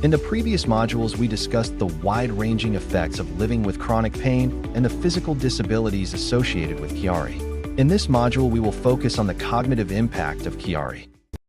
In the previous modules, we discussed the wide-ranging effects of living with chronic pain and the physical disabilities associated with Chiari. In this module, we will focus on the cognitive impact of Chiari.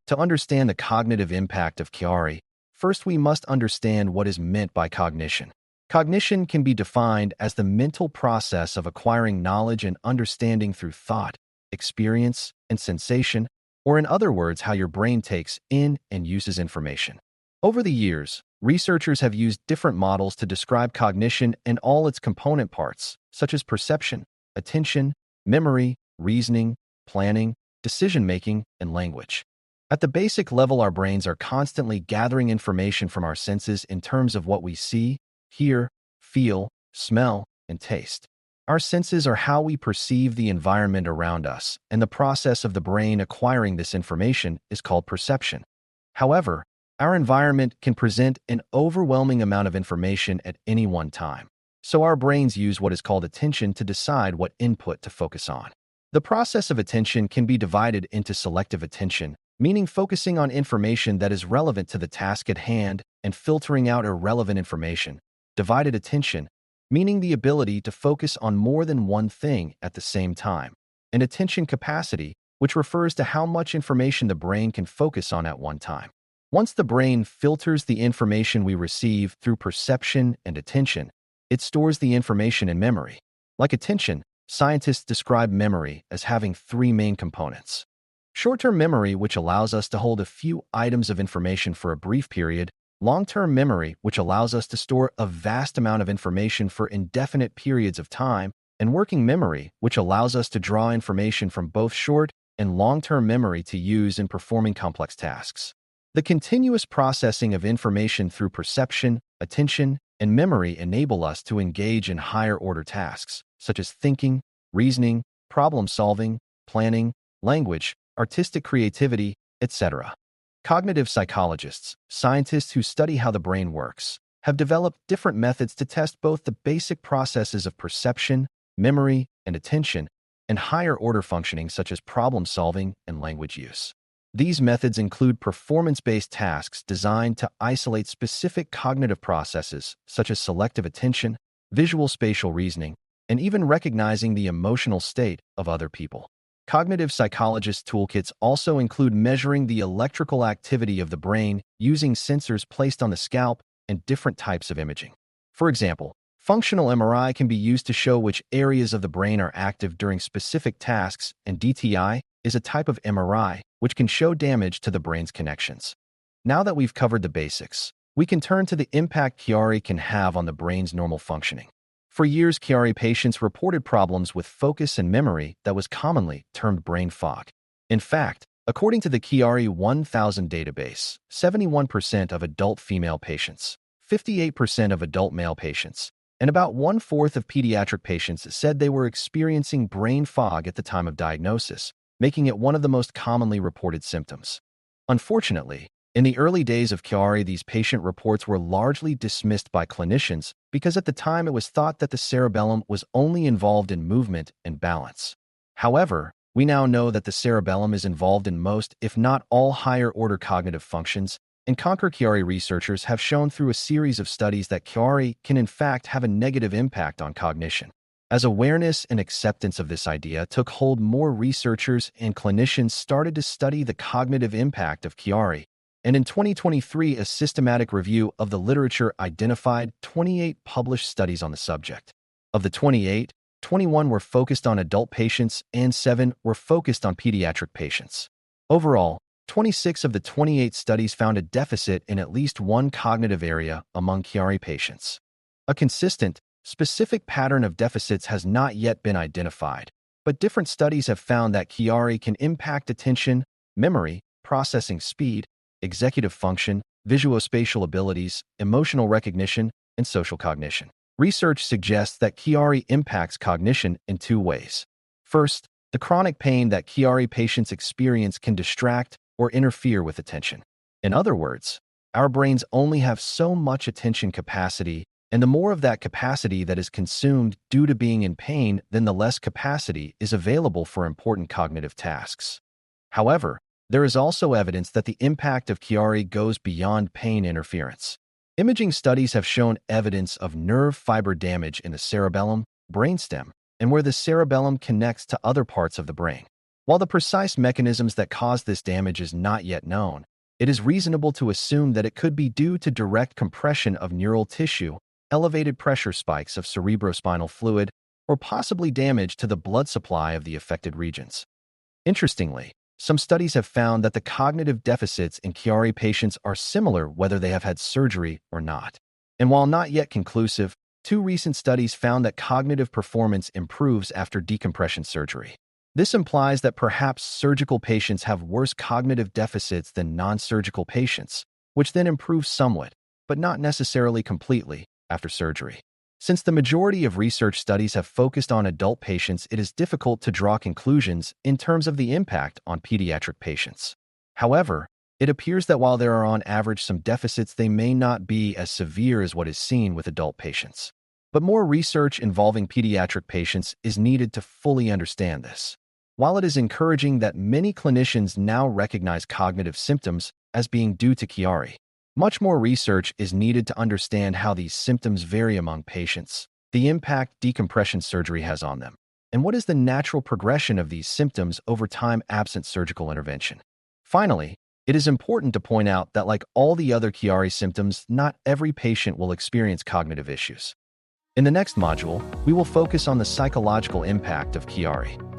To understand the cognitive impact of Chiari, first we must understand what is meant by cognition. Cognition can be defined as the mental process of acquiring knowledge and understanding through thought, experience, and sensation, or in other words, how your brain takes in and uses information. Over the years, researchers have used different models to describe cognition and all its component parts, such as perception, attention, memory, reasoning, planning, decision-making, and language. At the basic level, our brains are constantly gathering information from our senses in terms of what we see, hear, feel, smell, and taste. Our senses are how we perceive the environment around us, and the process of the brain acquiring this information is called perception. However, our environment can present an overwhelming amount of information at any one time, so our brains use what is called attention to decide what input to focus on. The process of attention can be divided into selective attention, meaning focusing on information that is relevant to the task at hand and filtering out irrelevant information. Divided attention, meaning the ability to focus on more than one thing at the same time. And attention capacity, which refers to how much information the brain can focus on at one time. Once the brain filters the information we receive through perception and attention, it stores the information in memory. Like attention, scientists describe memory as having three main components. Short-term memory, which allows us to hold a few items of information for a brief period. Long-term memory, which allows us to store a vast amount of information for indefinite periods of time. And working memory, which allows us to draw information from both short and long-term memory to use in performing complex tasks. The continuous processing of information through perception, attention, and memory enable us to engage in higher-order tasks, such as thinking, reasoning, problem-solving, planning, language, artistic creativity, etc. Cognitive psychologists, scientists who study how the brain works, have developed different methods to test both the basic processes of perception, memory, and attention, and higher-order functioning such as problem-solving and language use. These methods include performance-based tasks designed to isolate specific cognitive processes such as selective attention, visual spatial reasoning, and even recognizing the emotional state of other people. Cognitive psychologist toolkits also include measuring the electrical activity of the brain using sensors placed on the scalp and different types of imaging. For example, functional MRI can be used to show which areas of the brain are active during specific tasks, and DTI is a type of MRI which can show damage to the brain's connections. Now that we've covered the basics, we can turn to the impact Chiari can have on the brain's normal functioning. For years, Chiari patients reported problems with focus and memory that was commonly termed brain fog. In fact, according to the Chiari 1000 database, 71% of adult female patients, 58% of adult male patients, and about 1/4 of pediatric patients said they were experiencing brain fog at the time of diagnosis, making it one of the most commonly reported symptoms. Unfortunately, in the early days of Chiari, these patient reports were largely dismissed by clinicians because at the time it was thought that the cerebellum was only involved in movement and balance. However, we now know that the cerebellum is involved in most, if not all, higher-order cognitive functions, and Chiari researchers have shown through a series of studies that Chiari can in fact have a negative impact on cognition. As awareness and acceptance of this idea took hold, more researchers and clinicians started to study the cognitive impact of Chiari. And in 2023, a systematic review of the literature identified 28 published studies on the subject. Of the 28, 21 were focused on adult patients and 7 were focused on pediatric patients. Overall, 26 of the 28 studies found a deficit in at least one cognitive area among Chiari patients. A consistent, specific pattern of deficits has not yet been identified, but different studies have found that Chiari can impact attention, memory, processing speed, executive function, visuospatial abilities, emotional recognition, and social cognition. Research suggests that Chiari impacts cognition in 2 ways. First, the chronic pain that Chiari patients experience can distract or interfere with attention. In other words, our brains only have so much attention capacity, and the more of that capacity that is consumed due to being in pain, then the less capacity is available for important cognitive tasks. However, there is also evidence that the impact of Chiari goes beyond pain interference. Imaging studies have shown evidence of nerve fiber damage in the cerebellum, brainstem, and where the cerebellum connects to other parts of the brain. While the precise mechanisms that cause this damage is not yet known, it is reasonable to assume that it could be due to direct compression of neural tissue, elevated pressure spikes of cerebrospinal fluid, or possibly damage to the blood supply of the affected regions. Interestingly, some studies have found that the cognitive deficits in Chiari patients are similar whether they have had surgery or not. And while not yet conclusive, 2 recent studies found that cognitive performance improves after decompression surgery. This implies that perhaps surgical patients have worse cognitive deficits than non-surgical patients, which then improves somewhat, but not necessarily completely, after surgery. Since the majority of research studies have focused on adult patients, it is difficult to draw conclusions in terms of the impact on pediatric patients. However, it appears that while there are on average some deficits, they may not be as severe as what is seen with adult patients. But more research involving pediatric patients is needed to fully understand this. While it is encouraging that many clinicians now recognize cognitive symptoms as being due to Chiari, much more research is needed to understand how these symptoms vary among patients, the impact decompression surgery has on them, and what is the natural progression of these symptoms over time absent surgical intervention. Finally, it is important to point out that like all the other Chiari symptoms, not every patient will experience cognitive issues. In the next module, we will focus on the psychological impact of Chiari.